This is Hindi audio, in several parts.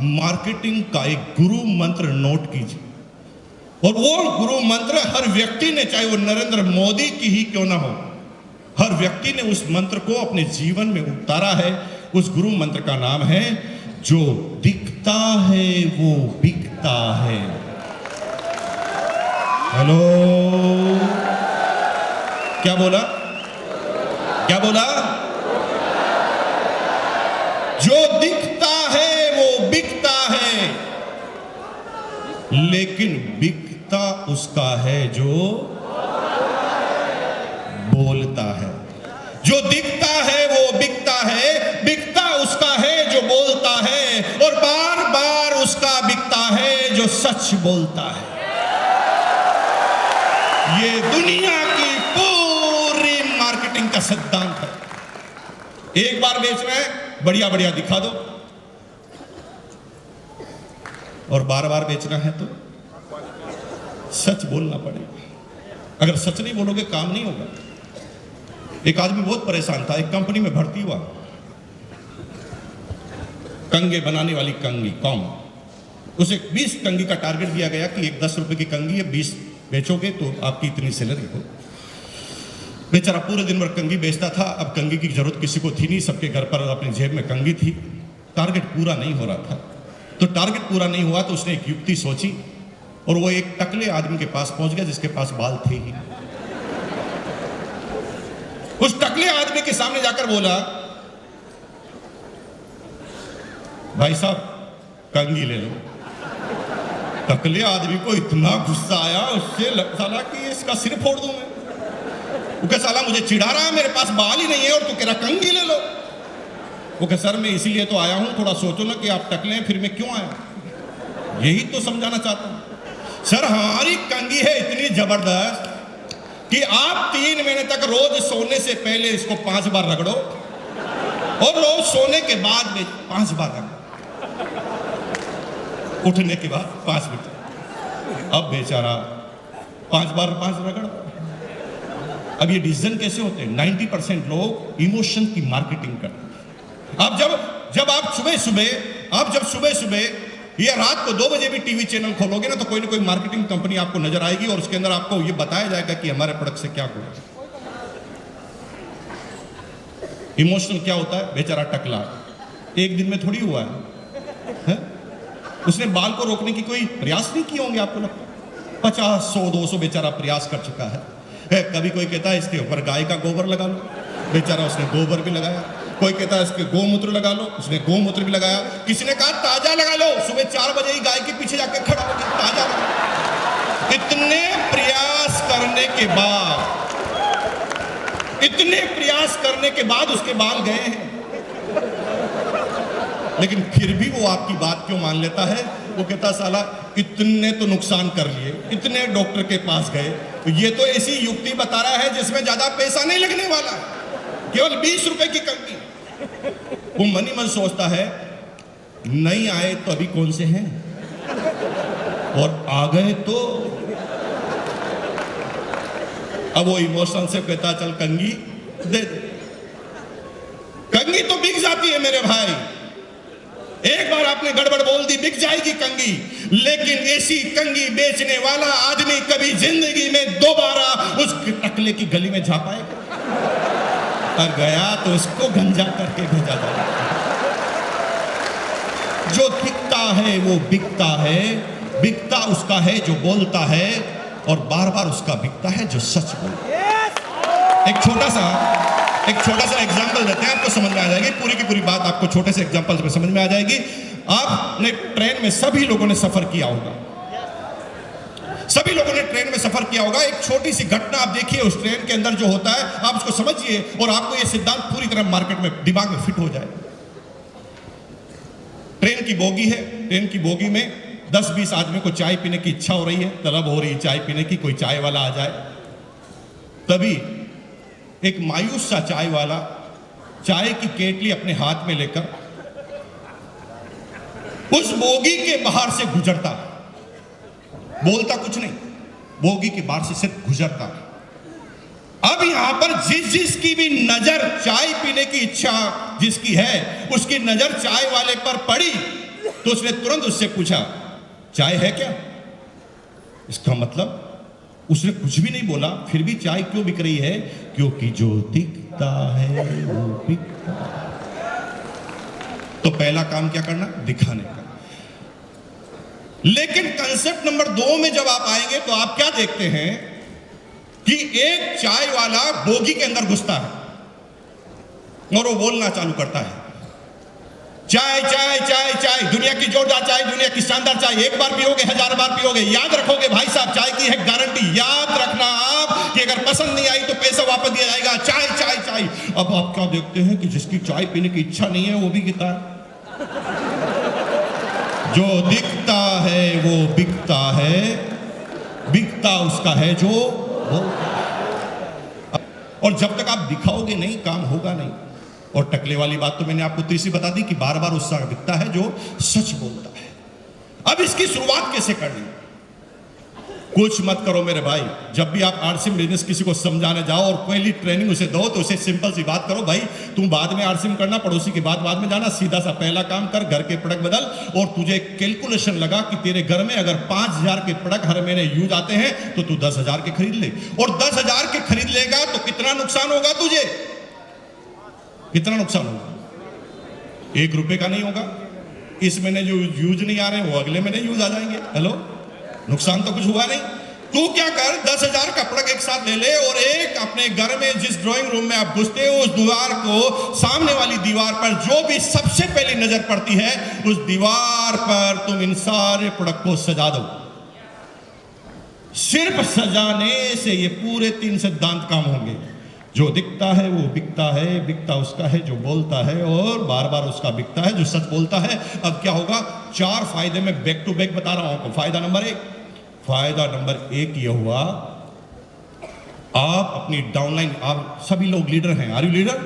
मार्केटिंग का एक गुरु मंत्र नोट कीजिए, और वो गुरु मंत्र हर व्यक्ति ने, चाहे वो नरेंद्र मोदी की ही क्यों ना हो, हर व्यक्ति ने उस मंत्र को अपने जीवन में उतारा है। उस गुरु मंत्र का नाम है, जो दिखता है वो बिकता है। हेलो, क्या बोला? क्या बोला? जो दिखता है वो बिकता है, लेकिन बिकता उसका है जो बोलता है। जो दिखता है वो बिकता है, बिकता उसका है जो बोलता है, और बार बार उसका बिकता है जो सच बोलता है। ये दुनिया की पूरी मार्केटिंग का सिद्धांत है। एक बार बेचना है, बढ़िया बढ़िया दिखा दो, और बार बार बेचना है तो सच बोलना पड़ेगा। अगर सच नहीं बोलोगे काम नहीं होगा। एक आदमी बहुत परेशान था, एक कंपनी में भर्ती हुआ, कंगे बनाने वाली कंगी कॉम। उसे 20 कंगी का टारगेट दिया गया कि एक 10 रुपए की कंगी है, 20 बेचोगे तो आपकी इतनी सैलरी हो। बेचारा पूरे दिन भर कंगी बेचता था। अब कंगी की जरूरत किसी को थी नहीं, सबके घर पर अपनी जेब में कंगी थी। टारगेट पूरा नहीं हो रहा था, तो टारगेट पूरा नहीं हुआ तो उसने एक युक्ति सोची, और वो एक टकले आदमी के पास पहुंच गया जिसके पास बाल थे ही। उस टकले आदमी के सामने जाकर बोला, भाई साहब कंगी ले लो। टकले आदमी को इतना गुस्सा आया, उससे साला कि इसका सिर फोड़ दूं मैं। वो कह, साला मुझे चिढ़ा रहा है, मेरे पास बाल ही नहीं है और तू कह रहा कंगी ले लो। वो कह, सर मैं इसीलिए तो आया हूं, थोड़ा सोचो ना कि आप टकले हैं, फिर मैं क्यों आया, यही तो समझाना चाहता हूं। सर हमारी कंगी है इतनी जबरदस्त कि आप 3 महीने तक रोज सोने से पहले इसको 5 बार रगड़ो, और रोज सोने के बाद में 5 बार रगड़ो, उठने के बाद 5 मिनट। अब बेचारा 5 बार 5 रगड़। अब ये डिसीजन कैसे होते हैं? 90% लोग इमोशन की मार्केटिंग करते हैं। अब जब आप सुबह सुबह या रात को 2 बजे भी टीवी चैनल खोलोगे ना, तो कोई ना कोई मार्केटिंग कंपनी आपको नजर आएगी, और उसके अंदर आपको ये बताया जाएगा कि हमारे प्रोडक्ट से क्या हुआ। इमोशनल क्या होता है? बेचारा टकला एक दिन में थोड़ी हुआ है? उसने बाल को रोकने की कोई प्रयास नहीं किए होंगे, आपको लगता है? 50, 100, 200 बेचारा प्रयास कर चुका है। कभी कोई कहता है इसके ऊपर गाय का गोबर लगा लो, बेचारा उसने गोबर भी लगाया। कोई कहता है इसके गोमूत्र लगा लो, उसने गोमूत्र भी लगाया। किसी ने कहा ताजा लगा लो, सुबह 4 बजे ही गाय के पीछे जाके खड़ा हो गया, ताजा लगा। इतने प्रयास करने के बाद उसके बाल गए हैं, लेकिन फिर भी वो आपकी बात क्यों मान लेता है? वो कहता साला इतने तो नुकसान कर लिए, इतने डॉक्टर के पास गए, तो ये तो ऐसी युक्ति बता रहा है जिसमें ज्यादा पैसा नहीं लगने वाला, केवल 20 रुपए की कंगी। वो मन ही मन सोचता है, नहीं आए तो अभी कौन से हैं, और आ गए तो। अब वो इमोशन से कहता चल कंगी दे। कंगी तो बिक जाती है मेरे भाई, एक बार आपने गड़बड़ बोल दी बिक जाएगी कंगी, लेकिन ऐसी कंगी बेचने वाला आदमी कभी जिंदगी में दोबारा उस टकले की गली में जा पाएगा? और गया तो उसको गंजा करके भेजा जाएगा। जो दिखता है वो बिकता है, बिकता उसका है जो बोलता है, और बार बार उसका बिकता है जो सच बोलता है। एक छोटा सा एग्जांपल देते हैं, आपको समझ में आ जाएगी पूरी की पूरी बात। आपको छोटे से एग्जांपल में समझ में आ जाएगी। आपने ट्रेन में सभी लोगों ने सफर किया होगा, सभी लोगों ने ट्रेन में सफर किया होगा। एक छोटी सी घटना आप देखिए उस ट्रेन के अंदर जो होता है, आप उसको समझिए, और आपको यह सिद्धांत पूरी तरह मार्केट में दिमाग में फिट हो जाए। ट्रेन की बोगी है, ट्रेन की बोगी में 10-20 आदमी को चाय पीने की इच्छा हो रही है, तलब हो रही है चाय पीने की, कोई चाय वाला आ जाए। तभी एक मायूस सा चाय वाला चाय की केटली अपने हाथ में लेकर उस बोगी के बाहर से गुजरता, बोलता कुछ नहीं, बोगी के बाहर से सिर्फ गुजरता। अब यहां पर जिसकी भी नजर चाय पीने की इच्छा जिसकी है, उसकी नजर चाय वाले पर पड़ी, तो उसने तुरंत उससे पूछा, चाय है क्या? इसका मतलब उसने कुछ भी नहीं बोला, फिर भी चाय क्यों बिक रही है? क्योंकि जो दिखता है वो बिकता है। तो पहला काम क्या करना? दिखाने का। लेकिन कंसेप्ट नंबर 2 में जब आप आएंगे तो आप क्या देखते हैं कि एक चाय वाला बोगी के अंदर घुसता है और वो बोलना चालू करता है, चाय चाय चाय चाय, दुनिया की जोरदार चाय, दुनिया की शानदार चाय, एक बार पियोगे 1000 बार पियोगे। याद रखोगे भाई साहब, चाय की है गारंटी। याद रखना आप कि अगर पसंद नहीं आई तो पैसा वापस दिया जाएगा। चाय चाय चाय। अब आप क्या देखते हैं कि जिसकी चाय पीने की इच्छा नहीं है वो भी पीता है। जो दिखता है वो बिकता है, बिकता उसका है जो बोलता है। और जब तक आप दिखाओगे नहीं, काम होगा नहीं। और टकले वाली बात तो मैंने आपको तीसरी बता दी कि बार बार उसका बिकता है जो सच बोलता है। अब इसकी शुरुआत कैसे करनी? कुछ मत करो मेरे भाई। जब भी आप आरसीएम बिजनेस किसी को समझाने जाओ और पहली ट्रेनिंग उसे दो तो उसे सिंपल सी बात करो, भाई तुम बाद में आरसीएम करना, पड़ोसी की बात बाद में जाना, सीधा सा पहला काम कर, घर के प्रोडक्ट बदल। और तुझे कैलकुलेशन लगा कि तेरे घर में अगर 5000 के प्रोडक्ट हर महीने यूज आते हैं तो तू 10,000 के खरीद ले। और 10,000 के खरीद लेगा तो कितना नुकसान होगा तुझे? कितना नुकसान होगा? 1 रुपए का नहीं होगा। इस महीने जो यूज नहीं आ रहे हैं वो अगले महीने यूज आ जाएंगे। हेलो, नुकसान तो कुछ हुआ नहीं। तू क्या कर, 10,000 का प्रोडक्ट एक साथ ले ले और एक अपने घर में जिस ड्राइंग रूम में आप घुसते हो उस दीवार को, सामने वाली दीवार पर जो भी सबसे पहली नजर पड़ती है उस दीवार पर तुम इन सारे प्रोडक्ट को सजा दो। सिर्फ सजाने से ये पूरे 3 सिद्धांत काम होंगे। जो दिखता है वो बिकता है, बिकता उसका है जो बोलता है, और बार बार उसका बिकता है जो सच बोलता है। अब क्या होगा? 4 फायदे में बैक टू बैक बता रहा हूं आपको। फायदा नंबर 1 यह हुआ, आप अपनी डाउनलाइन, आप सभी लोग लीडर हैं। Are you leader?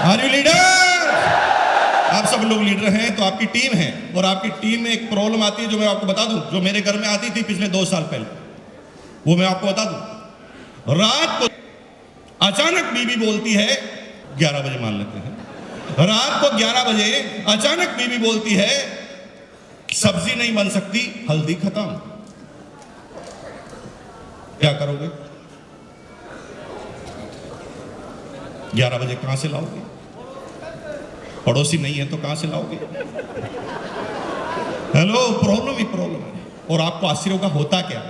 Are you leader? आप सब लोग लीडर हैं तो आपकी टीम है, और आपकी टीम में एक प्रॉब्लम आती है जो मैं आपको बता दूं, जो मेरे घर में आती थी पिछले 2 साल पहले, वो मैं आपको बता दूं। रात को अचानक बीवी बोलती है, 11 बजे मान लेते हैं, रात को 11 बजे अचानक बीवी बोलती है सब्जी नहीं बन सकती, हल्दी खत्म। क्या करोगे? 11 बजे कहां से लाओगे? पड़ोसी नहीं है तो कहां से लाओगे? हेलो, प्रॉब्लम ही प्रॉब्लम है। और आपको आश्चर्य होगा होता क्या?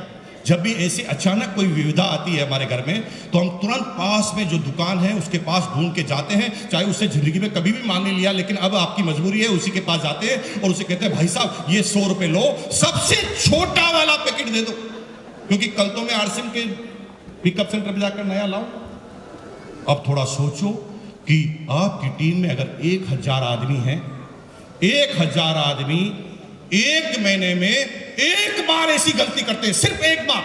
जब भी ऐसी अचानक कोई विविधा आती है हमारे घर में तो हम तुरंत पास में जो दुकान है उसके पास ढूंढ के जाते हैं, चाहे उससे जिंदगी में कभी भी मान नहीं लिया, लेकिन अब आपकी मजबूरी है, उसी के पास जाते हैं और उसे कहते हैं भाई साहब ये 100 रुपए लो, सबसे छोटा वाला पैकेट दे दो, क्योंकि कल तो मैं आरसीएम के पिकअप सेंटर पर जाकर नया लाऊं। अब थोड़ा सोचो कि आपकी टीम में अगर 1000 आदमी हैं, 1000 आदमी एक महीने में एक बार ऐसी गलती करते हैं, सिर्फ एक बार,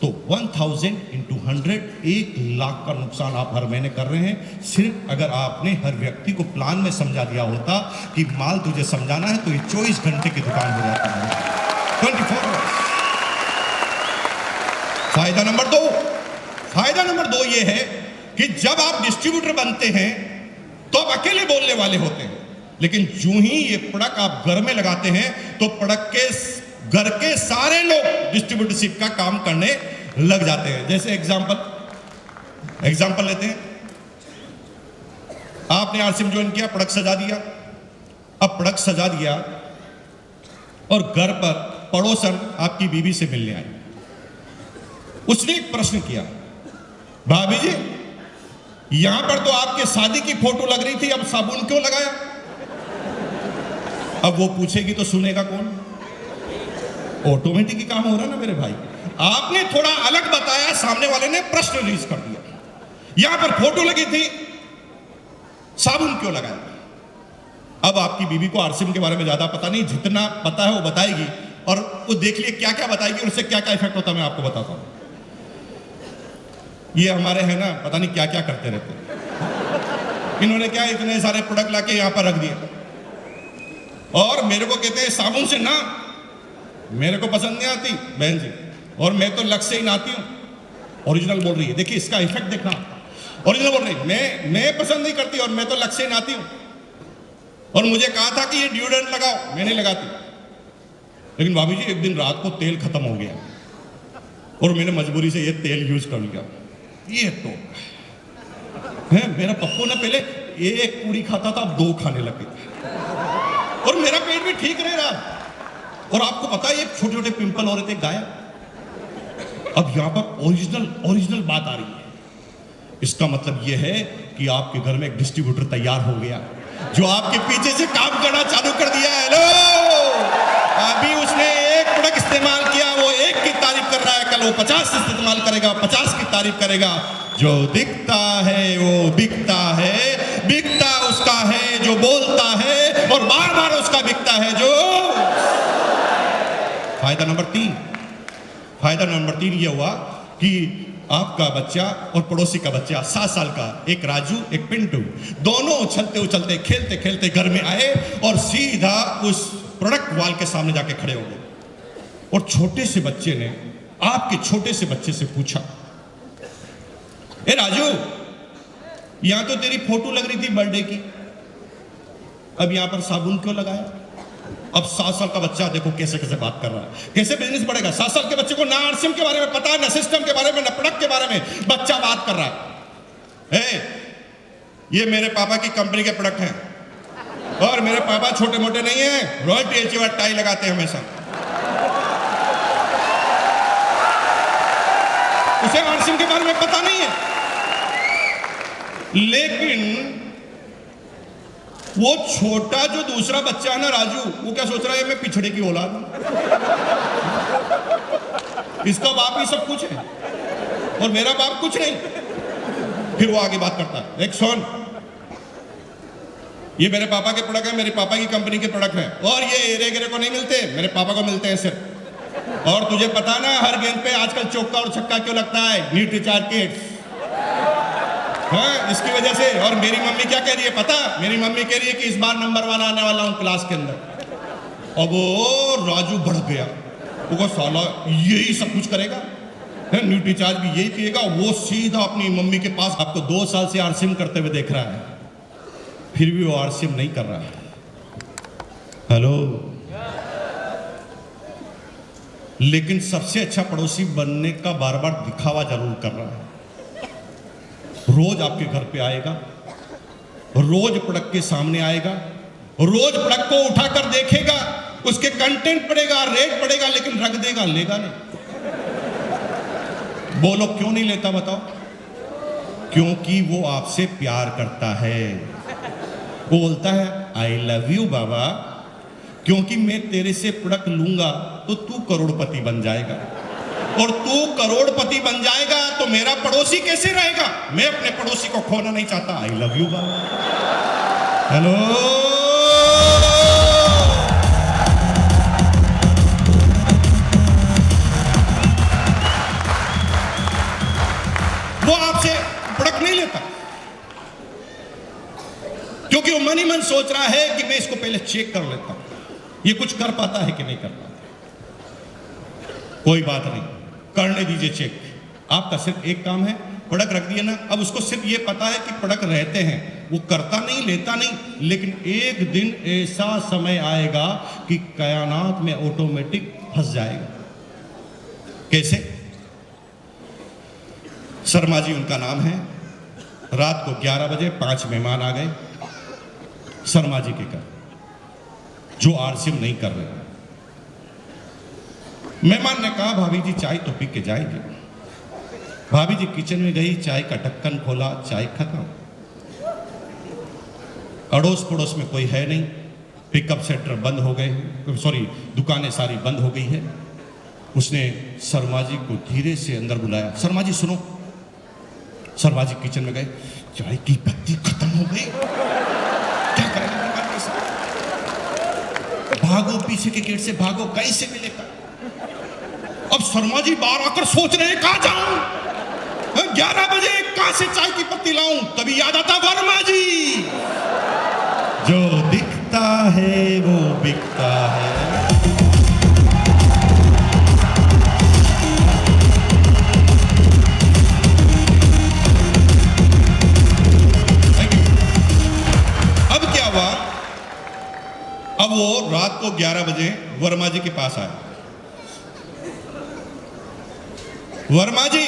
तो 1000 into 100, 1 लाख का नुकसान आप हर महीने कर रहे हैं। सिर्फ अगर आपने हर व्यक्ति को प्लान में समझा दिया होता कि माल तुझे समझाना है तो ये 24 घंटे की दुकान हो जाता है, 24 आवर्स। फायदा नंबर 2 ये है कि जब आप डिस्ट्रीब्यूटर बनते हैं तो आप अकेले बोलने वाले होते हैं, लेकिन जो ही ये प्रोडक्ट आप घर में लगाते हैं तो प्रोडक्ट के घर के सारे लोग डिस्ट्रीब्यूटरशिप का काम करने लग जाते हैं। जैसे एग्जांपल लेते हैं, आपने आरसीएम ज्वाइन किया, प्रोडक्ट सजा दिया। अब प्रोडक्ट सजा दिया और घर पर पड़ोसन आपकी बीवी से मिलने आई। उसने एक प्रश्न किया, भाभी जी यहां पर तो आपके शादी की फोटो लग रही थी, अब साबुन क्यों लगाया? अब वो पूछेगी तो सुनेगा कौन? ऑटोमेटिक ही काम हो रहा ना मेरे भाई। आपने थोड़ा अलग बताया, सामने वाले ने प्रश्न रिलीज कर दिया। यहां पर फोटो लगी थी, साबुन क्यों लगाया? अब आपकी बीवी को आरसीएम के बारे में ज्यादा पता नहीं, जितना पता है वो बताएगी, और वो देख लिए क्या क्या बताएगी और उससे क्या क्या इफेक्ट होता है मैं आपको बताता हूं। ये हमारे हैं ना, पता नहीं क्या क्या करते रहते हैं। इन्होंने क्या इतने सारे प्रोडक्ट लाके यहां पर रख दिए और मेरे को कहते हैं साबुन से ना, मेरे को पसंद नहीं आती बहन जी, और मैं तो लक्ष्य से ही नहाती हूं। ओरिजिनल बोल रही है, देखिए इसका इफेक्ट देखना। ओरिजिनल बोल रही है, मैं पसंद नहीं करती और मैं तो लक्ष्य से ही नहाती हूं। और मुझे कहा था कि ये डिओड्रेंट लगाओ, मैं नहीं लगाती। लेकिन भाभी जी एक दिन रात को तेल खत्म हो गया और मैंने मजबूरी से ये तेल यूज कर लिया। ये तो है, मेरा पप्पू ना पहले एक पूरी खाता था, अब 2 खाने लगे और मेरा पेट भी ठीक रह रहा। और आपको पता है ये छोटे छोटे पिंपल हो रहे थे, गायब। अब यहां पर ओरिजिनल बात आ रही है। इसका मतलब यह है कि आपके घर में एक डिस्ट्रीब्यूटर तैयार हो गया जो आपके पीछे से काम करना चालू कर दिया है। हेलो, अभी उसने एक प्रोडक्ट इस्तेमाल किया, वो 1 की तारीफ कर रहा है, कल वो 50 इस्तेमाल करेगा, 50 की तारीफ करेगा। जो दिखता है वो बिकता है, बिकता उसका है जो बोलता है, और बार बार उसका बिकता है जो। फायदा नंबर 3 ये हुआ कि आपका बच्चा और पड़ोसी का बच्चा 7 साल का, एक राजू एक पिंटू, दोनों उछलते उछलते खेलते खेलते घर में आए और सीधा उस प्रोडक्ट वॉल के सामने जाके खड़े हो गए। और छोटे से बच्चे ने आपके छोटे से बच्चे से पूछा, ए राजू, यहां तो तेरी फोटो लग रही थी बर्थडे की, अब यहां पर साबुन क्यों लगाया? अब 7 साल का बच्चा देखो कैसे कैसे बात कर रहा है, कैसे बिजनेस बढ़ेगा। 7 साल के बच्चे को ना आरसीएम के बारे में पता है, ना सिस्टम के बारे में, ना प्रोडक्ट के बारे में, बच्चा बात कर रहा है। ये मेरे पापा की कंपनी के प्रोडक्ट हैं और मेरे पापा छोटे मोटे नहीं है, रॉयल्टी एचीवर टाई लगाते हैं हमेशा। उसे आरसीएम के बारे में पता नहीं है, लेकिन वो छोटा जो दूसरा बच्चा है ना राजू, वो क्या सोच रहा है, मैं पिछड़े की औलाद हूं, इसका बाप ही सब कुछ है और मेरा बाप कुछ नहीं। फिर वो आगे बात करता है, एक सुन, ये मेरे पापा के प्रोडक्ट है, मेरे पापा की कंपनी के प्रोडक्ट है, और ये एरे गिरे को नहीं मिलते, मेरे पापा को मिलते हैं सिर्फ। और तुझे पता ना हर गेंद पे आजकल चौका और छक्का क्यों लगता है? न्यूट्री चार्ज किट्स, हाँ, इसकी वजह से। और मेरी मम्मी क्या कह रही है पता? मेरी मम्मी कह रही है कि इस बार नंबर 1 आने वाला हूं क्लास के अंदर। अब वो राजू भड़क गया, वो साला यही सब कुछ करेगा, न्यूट्री चार्ज भी यही पिएगा। वो सीधा अपनी मम्मी के पास, आपको 2 साल से आरसीएम करते हुए देख रहा है, फिर भी वो आरसीएम नहीं कर रहा है। हेलो, लेकिन सबसे अच्छा पड़ोसी बनने का बार बार दिखावा जरूर कर रहा है। रोज आपके घर पे आएगा, रोज प्रोडक्ट के सामने आएगा, रोज प्रोडक्ट को उठाकर देखेगा, उसके कंटेंट पड़ेगा, रेट पड़ेगा, लेकिन रख देगा, लेगा नहीं। बोलो क्यों नहीं लेता बताओ? क्योंकि वो आपसे प्यार करता है। वो बोलता है आई लव यू बाबा, क्योंकि मैं तेरे से प्रोडक्ट लूंगा तो तू करोड़पति बन जाएगा, और तू करोड़पति बन जाएगा तो मेरा पड़ोसी कैसे रहेगा? मैं अपने पड़ोसी को खोना नहीं चाहता। I love you Baba. Hello, वो आपसे प्रोडक्ट नहीं लेता क्योंकि वो मन ही मन सोच रहा है कि मैं इसको पहले चेक कर लेता हूं, ये कुछ कर पाता है कि नहीं कर पाता। कोई बात नहीं, करने दीजिए चेक। आपका सिर्फ एक काम है, प्रोडक्ट रख दिया ना, अब उसको सिर्फ ये पता है कि प्रोडक्ट रहते हैं, वो करता नहीं, लेता नहीं, लेकिन एक दिन ऐसा समय आएगा कि कायनात में ऑटोमेटिक फंस जाएगा। कैसे? शर्मा जी उनका नाम है। रात को 11 बजे 5 मेहमान आ गए शर्मा जी के घर, जो आरसीएम नहीं कर रहे। मेहमान ने कहा भाभी जी चाय तो पी के जाएंगे। भाभी जी किचन में गई, चाय का ढक्कन खोला, चाय खत्म। अड़ोस पड़ोस में कोई है नहीं, पिकअप सेंटर बंद हो गए, सॉरी दुकानें सारी बंद हो गई है। उसने शर्मा जी को धीरे से अंदर बुलाया, शर्मा जी सुनो। शर्मा जी किचन में गए, चाय की पत्ती खत्म हो गई, क्या करेंगे? भागो, पीछे के गेट से भागो, कैसे मिलेगा? अब शर्मा जी बाहर आकर सोच रहे हैं कहां जाऊं, 11 बजे कहां से चाय की पत्ती लाऊं? तभी याद आता वर्मा जी, जो दिखता है वो बिकता है। अब क्या हुआ वो रात को 11 बजे वर्मा जी के पास आया। वर्मा जी,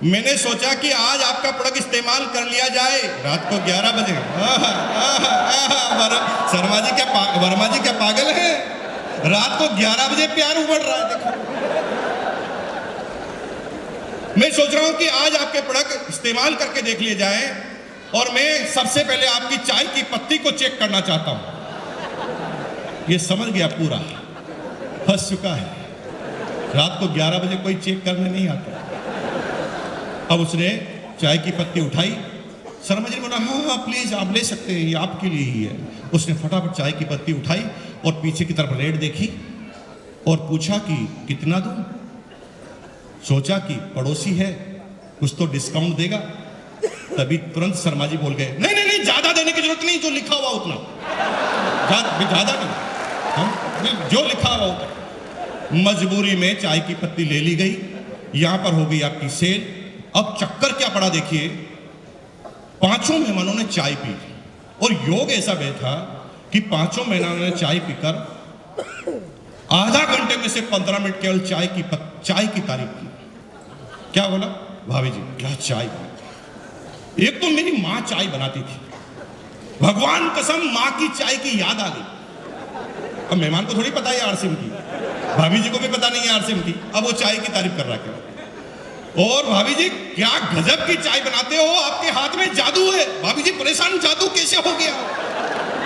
मैंने सोचा कि आज आपका प्रोडक्ट इस्तेमाल कर लिया जाए। रात को 11 बजे। वर्मा जी क्या पागल है? रात को 11 बजे प्यार उमड़ रहा है। देखो, मैं सोच रहा हूं कि आज आपके प्रोडक्ट इस्तेमाल करके देख लिए जाए, और मैं सबसे पहले आपकी चाय की पत्ती को चेक करना चाहता हूं। ये समझ गया, पूरा फंस चुका है। रात को 11 बजे कोई चेक करने नहीं आता। अब उसने चाय की पत्ती उठाई। शर्मा जी ने बोला, हाँ हाँ प्लीज आप ले सकते हैं, ये आपके लिए ही है। उसने फटाफट चाय की पत्ती उठाई और पीछे की तरफ रेट देखी और पूछा कि कितना दूं। सोचा कि पड़ोसी है, कुछ तो डिस्काउंट देगा। तभी तुरंत शर्मा जी बोल गए, नहीं नहीं नहीं, ज्यादा देने की जरूरत नहीं, जो लिखा हुआ उतना, ज्यादा नहीं, हाँ? जो लिखा हुआ उतना। मजबूरी में चाय की पत्ती ले ली गई। यहां पर हो गई आपकी सेल। अब चक्कर क्या पड़ा देखिए, पांचों मेहमानों ने चाय पी और योग ऐसा बैठा कि पांचों मेहमानों ने चाय पीकर आधा घंटे में से 15 मिनट केवल चाय की तारीफ की। क्या बोला, भाभी जी क्या चाय, एक तो मेरी मां चाय बनाती थी, भगवान कसम मां की चाय की याद आ गई। अब मेहमान को थोड़ी पता है आरसीएम की, भाभी जी को भी पता नहीं है आरसीएम की। अब वो चाय की तारीफ कर रहा है। और भाभी जी क्या गजब की चाय बनाते हो, आपके हाथ में जादू है। भाभी जी परेशान, जादू कैसे हो गया?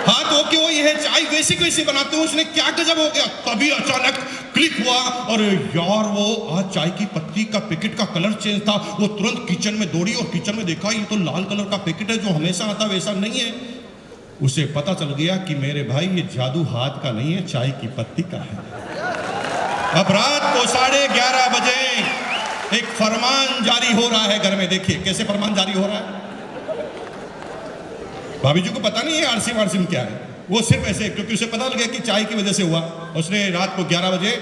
हाथ हो के वो ये चाय वैसे कैसे बनाते हो, उसने क्या गजब हो गया? तभी अचानक क्लिक हुआ, और यार वो आज चाय की पत्ती का पैकेट का कलर चेंज था। वो तुरंत किचन में दौड़ी और किचन में देखा, ये तो लाल कलर का पैकेट है, जो हमेशा आता वैसा नहीं है। उसे पता चल गया कि मेरे भाई ये जादू हाथ का नहीं है, चाय की पत्ती का है। अब रात को 11:30 बजे एक फरमान जारी हो रहा है घर में। देखिए कैसे फरमान जारी हो रहा है। भाभी जी को पता नहीं है आरसीएम क्या है, वो सिर्फ ऐसे, क्योंकि उसे पता लग गया कि चाय की वजह से हुआ। उसने रात को 11 बजे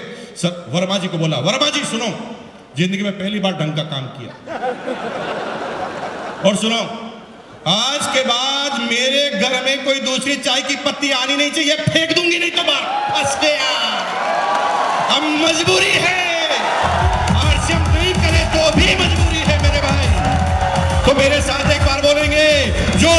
वर्मा जी को बोला, वर्मा जी सुनो, जिंदगी में पहली बार ढंग का काम किया, और सुनो, आज के बाद मेरे घर में कोई दूसरी चाय की पत्ती आनी नहीं चाहिए, फेंक दूंगी नहीं तो बाहर। फंस गया। अब मजबूरी है, आरसीएम नहीं करे तो भी मजबूरी है मेरे भाई। तो मेरे साथ एक बार बोलेंगे, जो